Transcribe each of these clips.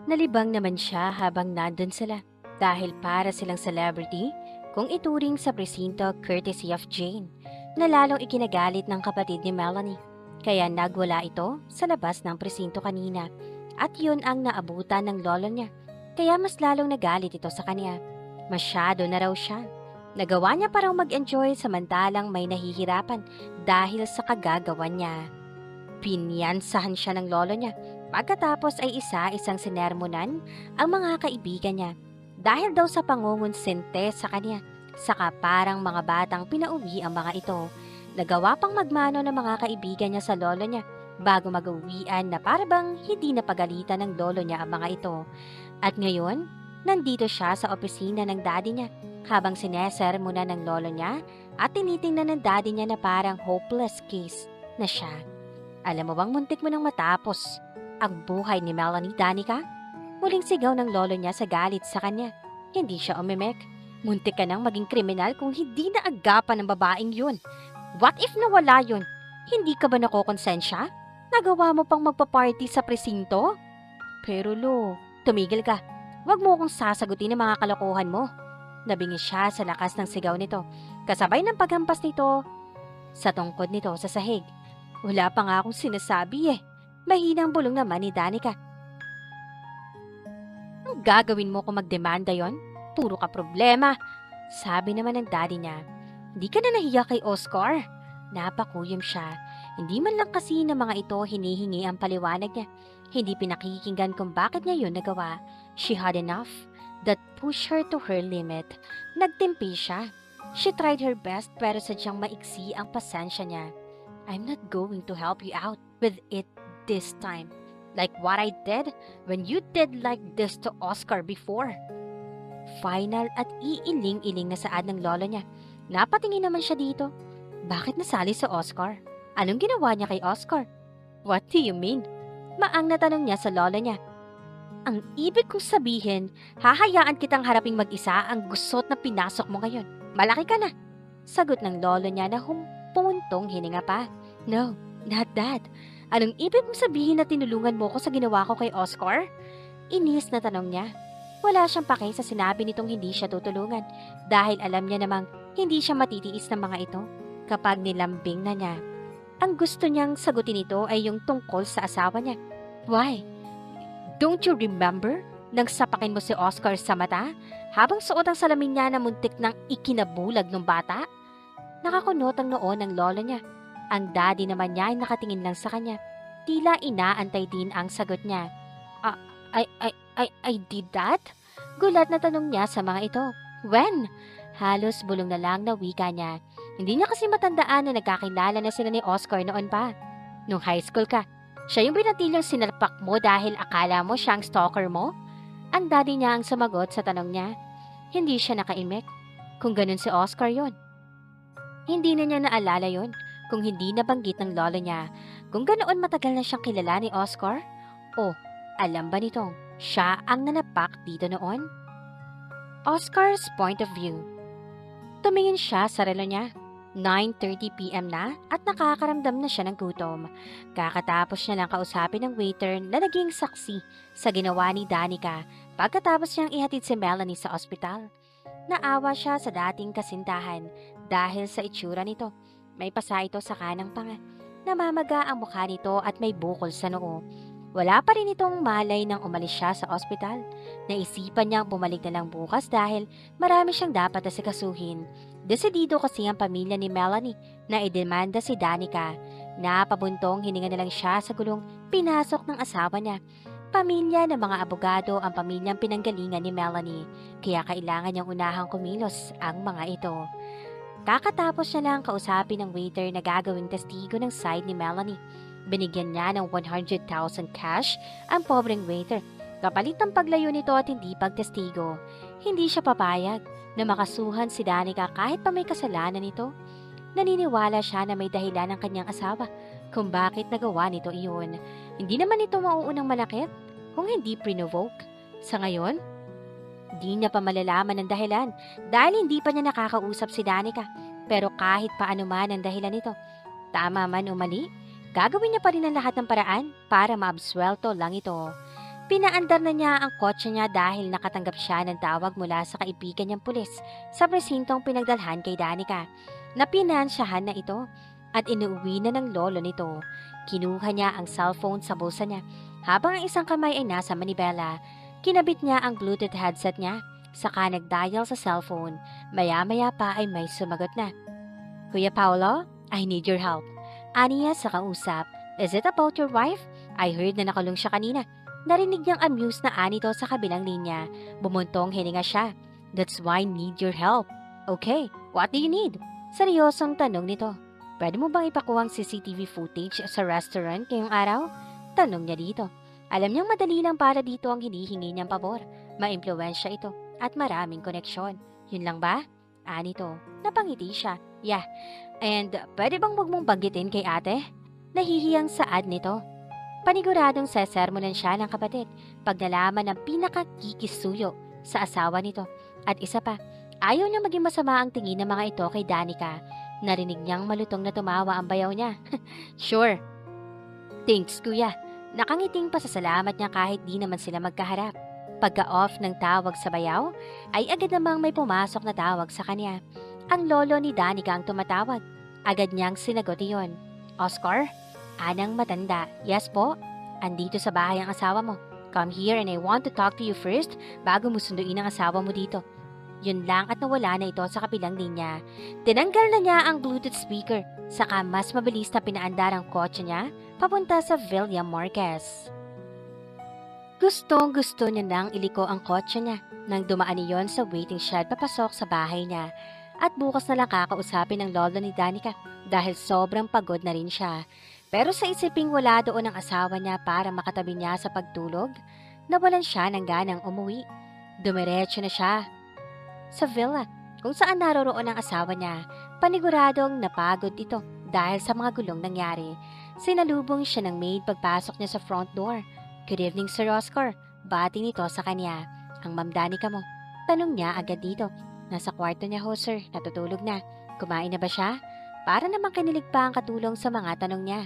Nalibang naman siya habang nandun sila dahil para silang celebrity kung ituring sa presinto courtesy of Jane na lalong ikinagalit ng kapatid ni Melanie. Kaya nagwala ito sa labas ng presinto kanina at yun ang naabutan ng lolo niya. Kaya mas lalong nagalit ito sa kanya. Masyado na raw siya. Nagawa niya pa raw mag-enjoy samantalang may nahihirapan dahil sa kagagawan niya. Pinyansahan siya ng lolo niya. Pagkatapos ay isa-isang sinermonan ang mga kaibigan niya dahil daw sa pangungunsente sa kanya. Saka parang mga batang pinauwi ang mga ito. Nagawa pang magmano ng mga kaibigan niya sa lolo niya bago mag-uwian na parabang hindi napagalitan ng lolo niya ang mga ito. At ngayon, nandito siya sa opisina ng daddy niya habang sinesermona ng lolo niya at tinitingnan ng daddy niya na parang hopeless case na siya. Alam mo bang muntik mo nang matapos ang buhay ni Melanie, Danica? Muling sigaw ng lolo niya sa galit sa kanya. Hindi siya umimek. Muntik ka nang maging kriminal kung hindi na agapan ng babaeng yun. What if nawala yun? Hindi ka ba nakokonsensya? Nagawa mo pang magpa-party sa presinto? Pero lo, tumigil ka. Huwag mo akong sasagutin ng mga kalokohan mo. Nabingi siya sa lakas ng sigaw nito. Kasabay ng paghampas nito sa tungkod nito sa sahig. Wala pa nga akong sinasabi eh. Mahinang bulong naman ni Danica. Ang gagawin mo kung magdemanda yon? Puro ka problema. Sabi naman ng daddy niya. Hindi ka na nahiya kay Oscar? Napakuyom siya. Hindi man lang kasi ng mga ito hinihingi ang paliwanag niya. Hindi pinakikinggan kung bakit niya yun nagawa. She had enough. That pushed her to her limit. Nagtimpi siya. She tried her best pero sadyang maiksi ang pasensya niya. I'm not going to help you out with it this time. Like what I did when you did like this to Oscar before. Final at iiling-iling na saad ng lolo niya. Napatingin naman siya dito. Bakit nasali si Oscar? Anong ginawa niya kay Oscar? What do you mean? Maang na tanong niya sa lolo niya. Ang ibig kong sabihin, hahayaan kitang haraping mag-isa ang gusot na pinasok mo ngayon. Malaki ka na. Sagot ng lolo niya na pumuntong hininga pa. No, not that. Anong ibig mong sabihin na tinulungan mo ko sa ginawa ko kay Oscar? Inis na tanong niya. Wala siyang pake sa sinabi nitong hindi siya tutulungan dahil alam niya namang hindi siya matitiis ng mga ito kapag nilambing na niya. Ang gusto niyang sagutin ito ay yung tungkol sa asawa niya. Why? Don't you remember nang sapakin mo si Oscar sa mata habang suot ang salamin niya na muntik nang ikinabulag ng bata? Nakakunot ang noo ng lolo niya. Ang daddy naman niya ay nakatingin lang sa kanya. Tila inaantay din ang sagot niya. "Ah, I did that?" Gulat na tanong niya sa mga ito. When? Halos bulong na lang na wika niya. Hindi niya kasi matandaan na nagkakilala na sila ni Oscar noon pa. Nung high school ka, siya yung binatilyong sinalpak mo dahil akala mo siyang stalker mo? Ang daddy niya ang sumagot sa tanong niya. Hindi siya nakaimik. Kung ganun si Oscar yon. Hindi na niya naalala yon kung hindi nabanggit ng lolo niya. Kung ganoon matagal na siyang kilala ni Oscar? O, alam ba nitong siya ang nanapak dito noon? Oscar's point of view. Tumingin siya sa relo niya. 9:30 p.m. na at nakakaramdam na siya ng gutom. Kakatapos niya lang kausapin ng waiter na naging saksi sa ginawa ni Danica pagkatapos niyang ihatid si Melanie sa ospital. Naawa siya sa dating kasintahan dahil sa itsura nito. May pasa ito sa kanang panga. Namamaga ang mukha nito at may bukol sa noo. Wala pa rin itong malay nang umalis siya sa ospital. Naisipan niyang bumalik na lang bukas dahil marami siyang dapat asikasuhin. Desidido kasi ang pamilya ni Melanie na idemanda si Danica. Napabuntong hininga na lang siya sa gulong pinasok ng asawa niya. Pamilya ng mga abogado ang pamilyang pinanggalingan ni Melanie, kaya kailangan niyang unahang kumilos ang mga ito. Kakatapos niya lang kausapin ng waiter na gagawing testigo ng side ni Melanie. Binigyan niya ng 100,000 cash ang pobreng waiter. Kapalit ng paglayo nito at hindi pagtestigo. Hindi siya papayag na makasuhan si Danica kahit pa may kasalanan nito. Naniniwala siya na may dahilan ng kanyang asawa kung bakit nagawa nito iyon. Hindi naman ito mauunang malakit kung hindi prinovoke. Sa ngayon, di niya pa malalaman ang dahilan dahil hindi pa niya nakakausap si Danica. Pero kahit paano man ang dahilan nito, tama man o mali, gagawin niya pa rin ang lahat ng paraan para maabswelto lang ito. Pinaandar na niya ang kotse niya dahil nakatanggap siya ng tawag mula sa kaibigan niyang pulis sa presintong pinagdalhan kay Danica na pinansyahan na ito at inuwi na ng lolo nito. Kinuha niya ang cellphone sa bulsa niya habang ang isang kamay ay nasa manibela. Kinabit niya ang Bluetooth headset niya saka nag-dial sa cellphone. Maya-maya pa ay may sumagot na. Kuya Paolo, I need your help. Aniya sa kausap. Is it about your wife? I heard na nakulong siya kanina. Narinig niyang amused na anito sa kabilang linya. Bumuntong hininga siya. That's why I need your help. Okay, what do you need? Seryosong tanong nito. Pwede mo bang ipakuha ang CCTV footage sa restaurant ngayong araw? Tanong niya dito. Alam niyang madali lang para dito ang hinihingi niyang pabor. Maimpluwensya ito at maraming koneksyon. Yun lang ba? Anito. Napangiti siya. Yeah. And pwede bang wag mong banggitin kay ate? Nahihiyang saad nito. Paniguradong sesermonan siya ng kapatid pag nalaman ng pinakakikisuyo sa asawa nito. At isa pa, ayaw niya maging masama ang tingin ng mga ito kay Danica. Narinig niyang malutong na tumawa ang bayaw niya. Sure. Thanks, kuya. Nakangiting pasasalamat niya kahit di naman sila magkaharap. Pagka-off ng tawag sa bayaw, ay agad namang may pumasok na tawag sa kanya. Ang lolo ni Danica ang tumatawag. Agad niyang sinagot iyon. Oscar? Anang matanda. Yes po? Andito sa bahay ang asawa mo. Come here and I want to talk to you first bago mo sunduin ang asawa mo dito. Yun lang at nawala na ito sa kabilang linya. Tinanggal na niya ang Bluetooth speaker, saka mas mabilis na pinaandar ang kotse niya papunta sa Villa Marquez. Gustong-gusto niya nang iliko ang kotse niya nang dumaan iyon sa waiting shed papasok sa bahay niya. At bukas na lang kakausapin ng lolo ni Danica dahil sobrang pagod na rin siya. Pero sa isiping wala doon ang asawa niya para makatabi niya sa pagtulog, nawalan siya ng ganang umuwi. Dumiretso na siya sa villa kung saan naroroon ang asawa niya. Paniguradong napagod ito dahil sa mga gulong nangyari. Sinalubong siya ng maid pagpasok niya sa front door. Good evening, Sir Oscar. Bati nito sa kanya. Ang Ma'am Danica mo? Tanong niya agad dito. Nasa kwarto niya ho, sir. Natutulog na. Kumain na ba siya? Para naman kinilig pa ang katulong sa mga tanong niya.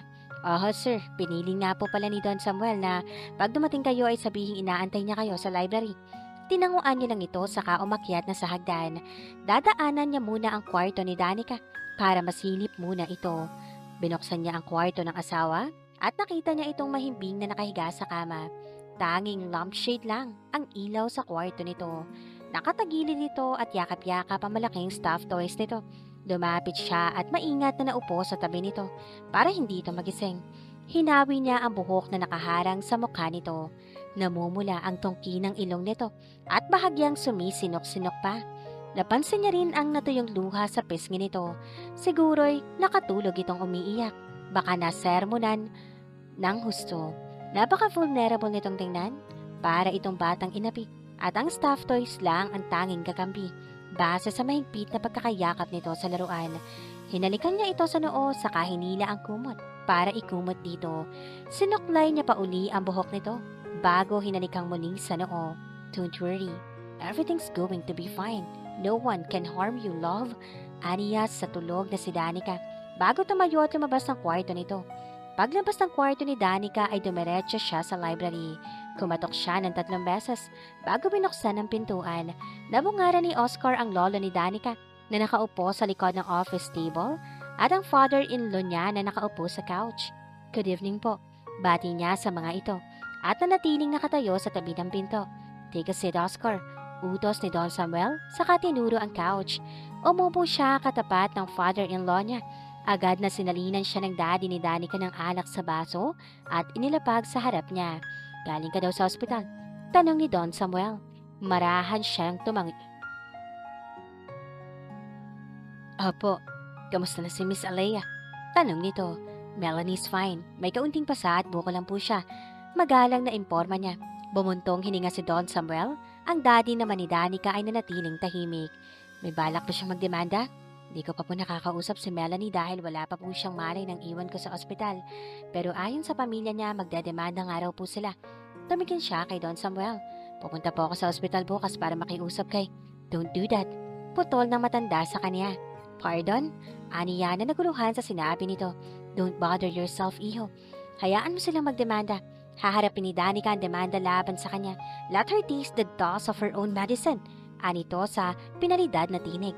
Oh, sir. Piniling nga po pala ni Don Samuel na pag dumating kayo ay sabihing inaantay niya kayo sa library. Tinanguan niya lang ito saka umakyat na sa hagdan. Dadaanan niya muna ang kwarto ni Danica para masilip muna ito. Binuksan niya ang kwarto ng asawa at nakita niya itong mahimbing na nakahiga sa kama. Tanging lampshade lang ang ilaw sa kwarto nito. Nakatagilid ito at yakap-yakap ang malaking stuffed toys nito. Lumapit siya at maingat na naupo sa tabi nito para hindi ito magising. Hinawi niya ang buhok na nakaharang sa mukha nito. Namumula ang tungki ng ilong nito at bahagyang sumisinok-sinok pa. Napansin niya rin ang natuyong luha sa pisngi nito. Siguro'y nakatulog itong umiiyak. Baka nasermonan ng husto. Napaka-vulnerable nitong tingnan para itong batang inapi at ang stuffed toys lang ang tanging kakampi. Base sa mahigpit na pagkakayakap nito sa laruan, hinalikan niya ito sa noo saka hinila ang kumot para ikumot dito. Sinuklay niya pa uli ang buhok nito bago hinalikang muli sa noo. Don't worry, everything's going to be fine. No one can harm you, love. Aniyas sa tulog na si Danica bago tumayo at lumabas ng kwarto nito. Paglabas ng kwarto ni Danica ay dumiretso siya sa library. Kumatok siya ng 3 beses bago binuksan ang pintuan. Nabungaran ni Oscar ang lolo ni Danica na nakaupo sa likod ng office table at ang father-in-law niya na nakaupo sa couch. Good evening po. Bati niya sa mga ito at nanatiling nakatayo sa tabi ng pinto. Take a seat, Oscar. Utos ni Don Samuel saka tinuro ang couch. Umupo siya katapat ng father-in-law niya. Agad na sinalinan siya ng daddy ni Danica ng alak sa baso at inilapag sa harap niya. Galing ka daw sa ospital? Tanong ni Don Samuel. Marahan siyang tumangi. Opo, kamusta na si Miss Alea? Tanong nito. Melanie's fine. May kaunting pasa at buko lang po siya. Magalang na imporma niya. Bumuntong hininga si Don Samuel. Ang daddy naman ni Danica ay nanatiling tahimik. May balak pa siyang magdemanda? Di ko pa po nakakausap si Melanie dahil wala pa po siyang malay nang iwan ko sa ospital. Pero ayon sa pamilya niya, magdademanda nga raw po sila. Tumigil siya kay Don Samuel. Pupunta po ako sa ospital bukas para makiusap kay. Don't do that. Putol ng matanda sa kanya. Pardon? Aniya na naguluhan sa sinabi nito. Don't bother yourself, iho. Hayaan mo silang magdemanda. Haharapin ni Danica ang demanda laban sa kanya. Let her taste the dose of her own medicine. Anito sa pinalidad na tinig.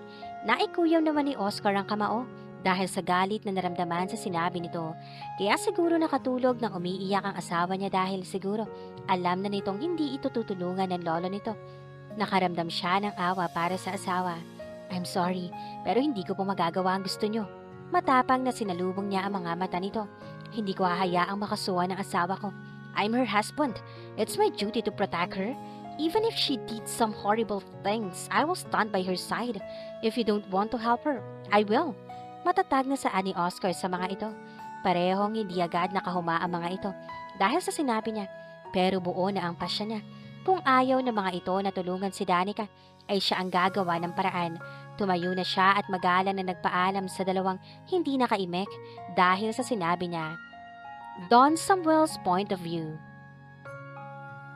Naikuyaw naman ni Oscar ang kamao dahil sa galit na naramdaman sa sinabi nito. Kaya siguro nakatulog nang umiiyak ang asawa niya dahil siguro alam na nitong hindi ito tutulungan ng lolo nito. Nakaramdam siya ng awa para sa asawa. I'm sorry, pero hindi ko po magagawa ang gusto niyo. Matapang na sinalubong niya ang mga mata nito. Hindi ko hahayaang makasuwa ng asawa ko. I'm her husband. It's my duty to protect her. Even if she did some horrible things, I will stand by her side. If you don't want to help her, I will. Matatag na saan ni Oscar sa mga ito. Parehong hindi agad nakahuma ang mga ito dahil sa sinabi niya. Pero buo na ang pasya niya. Kung ayaw ng mga ito na tulungan si Danica, ay siya ang gagawa ng paraan. Tumayo na siya at magalang na nagpaalam sa dalawang hindi nakaimek dahil sa sinabi niya. Don Samuel's point of view.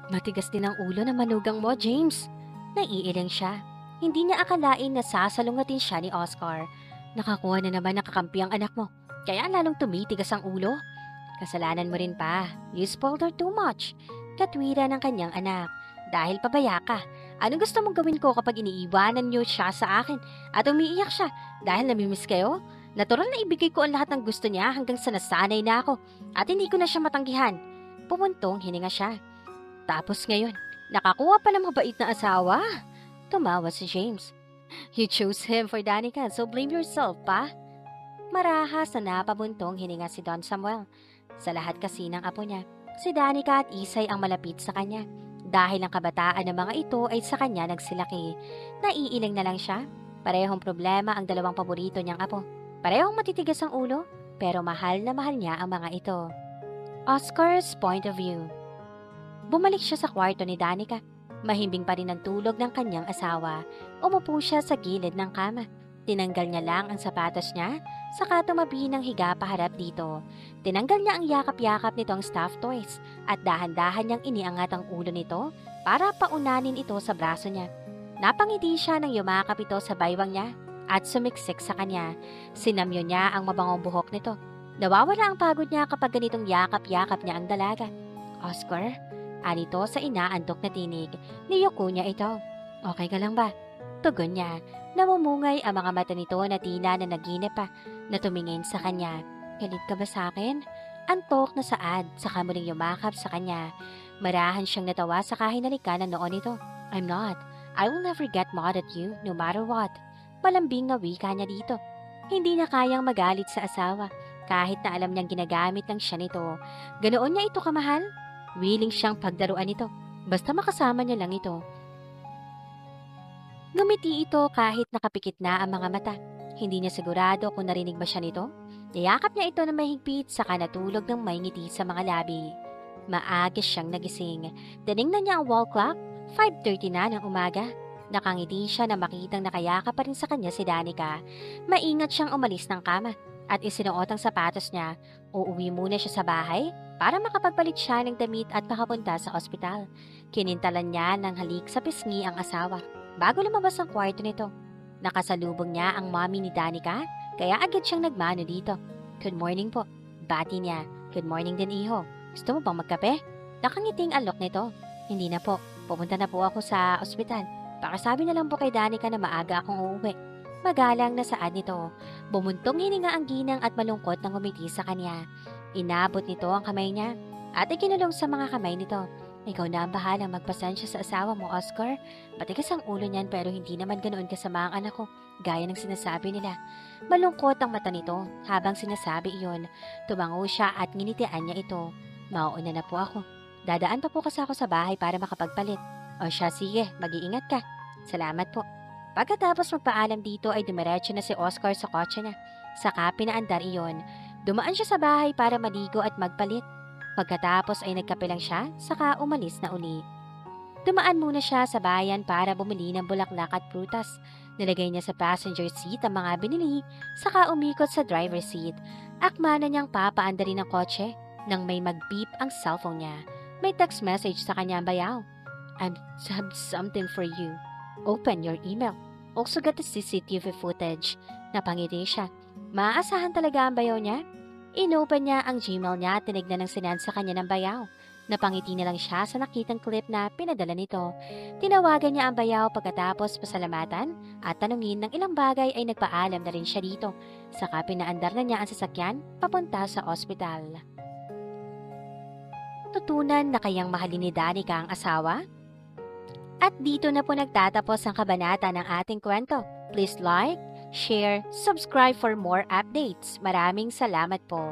Matigas din ang ulo na manugang mo, James. Naiiling siya. Hindi niya akalain na sasalungatin siya ni Oscar. Nakakuha na naman nakakampi ang anak mo. Kaya lalong tumitigas ang ulo. Kasalanan mo rin pa. You spoiled her too much. Katwira ng kanyang anak. Dahil pabaya ka. Anong gusto mong gawin ko kapag iniiwanan niyo siya sa akin at umiiyak siya dahil namimiss kayo? Natural na ibigay ko ang lahat ng gusto niya hanggang sa nasanay na ako at hindi ko na siya matanggihan. Pumuntong hininga siya. Tapos ngayon, nakakuha pa ng mabait na asawa. Tumawa si James. You chose him for Danica, so blame yourself, pa. Marahas na napabuntong hininga si Don Samuel. Sa lahat kasi ng apo niya, si Danica at Isay ang malapit sa kanya. Dahil ang kabataan ng mga ito ay sa kanya nagsilaki. Naiiling na lang siya. Parehong problema ang dalawang paborito niyang apo. Parehong matitigas ang ulo, pero mahal na mahal niya ang mga ito. Oscar's point of view. Bumalik siya sa kwarto ni Danica. Mahimbing pa rin ang tulog ng kanyang asawa. Umupo siya sa gilid ng kama. Tinanggal niya lang ang sapatos niya, saka tumabi ng higa paharap dito. Tinanggal niya ang yakap-yakap nitong stuffed toys at dahan-dahan niyang iniangat ang ulo nito para paunanin ito sa braso niya. Napangiti siya nang yumakap ito sa baywang niya at sumiksik sa kanya. Sinamyo niya ang mabangong buhok nito. Nawawala ang pagod niya kapag ganitong yakap-yakap niya ang dalaga. Oscar, anito sa inaantok na tinig. Niyuko niya ito. Okay ka lang ba? Tugon niya. Namumungay ang mga mata nito na tila na naginip pa na tumingin sa kanya. Galit ka ba sa akin? Antok na saad saka muling yumakap sa kanya. Marahan siyang natawa sa kahinalikan ng noon nito. I'm not. I will never get mad at you no matter what. Malambing na wika niya dito. Hindi na kayang magalit sa asawa kahit na alam niyang ginagamit lang siya nito. Ganoon niya ito kamahal? Willing siyang pagdaruan ito. Basta makasama niya lang ito. Ngumiti ito kahit nakapikit na ang mga mata. Hindi niya sigurado kung narinig ba siya nito. Niyakap niya ito na mahigpit saka natulog ng may ngiti sa mga labi. Maaga siyang nagising. Tinignan niya ang wall clock. 5:30 na ng umaga. Nakangiti siya na makitang nakayakap pa rin sa kanya si Danica. Maingat siyang umalis ng kama at isinuot ang sapatos niya. Uuwi muna siya sa bahay para makapagpalit siya ng damit at makapunta sa ospital. Kinintalan niya ng halik sa pisngi ang asawa. Bago lumabas ang kwarto nito, nakasalubong niya ang mommy ni Danica, kaya agad siyang nagmano dito. Good morning po. Bati niya. Good morning din, iho. Gusto mo bang magkape? Nakangiting alok nito. Hindi na po. Pupunta na po ako sa ospital. Pakisabi na lang po kay Danica na maaga akong uuwi. Magalang na saad nito. Bumuntong hininga ang ginang at malungkot nang umiti sa kanya. Inabot nito ang kamay niya at ikinulong sa mga kamay nito. Ikaw na ang bahalang magpasensya sa asawa mo, Oscar. Matigas ang ulo niyan pero hindi naman ganoon kasama ang anak ko, gaya ng sinasabi nila. Malungkot ang mata nito habang sinasabi iyon. Tumango siya at nginitian niya ito. Mauuna na po ako. Dadaan pa po kasi ako sa bahay para makapagpalit. O siya, sige, mag-iingat ka. Salamat po. Pagkatapos magpaalam dito ay dumiretso na si Oscar sa kotse niya. Saka pinaandar iyon. Dumaan siya sa bahay para maligo at magpalit. Pagkatapos ay nagkape lang siya, saka umalis na uli. Dumaan muna siya sa bayan para bumili ng bulaklak at prutas. Nilagay niya sa passenger seat ang mga binili, saka umikot sa driver seat. Akma na niyang papaandarin ang kotse nang may mag-beep ang cellphone niya. May text message sa kanya ang bayaw. I have something for you. Open your email. Also got the CCTV footage. Napangiti siya. Maaasahan talaga ang bayaw niya? Inopen niya ang Gmail niya at tinignan ng sinend sa kanya ng bayaw. Napangiti na lang siya sa nakitang clip na pinadala nito. Tinawagan niya ang bayaw pagkatapos pasalamatan at tanungin ng ilang bagay ay nagpaalam na rin siya dito. Saka pinaandar na niya ang sasakyan papunta sa ospital. Tutunan na kayang mahalin ni Danica ang asawa? At dito na po nagtatapos ang kabanata ng ating kwento. Please like, share, subscribe for more updates. Maraming salamat po.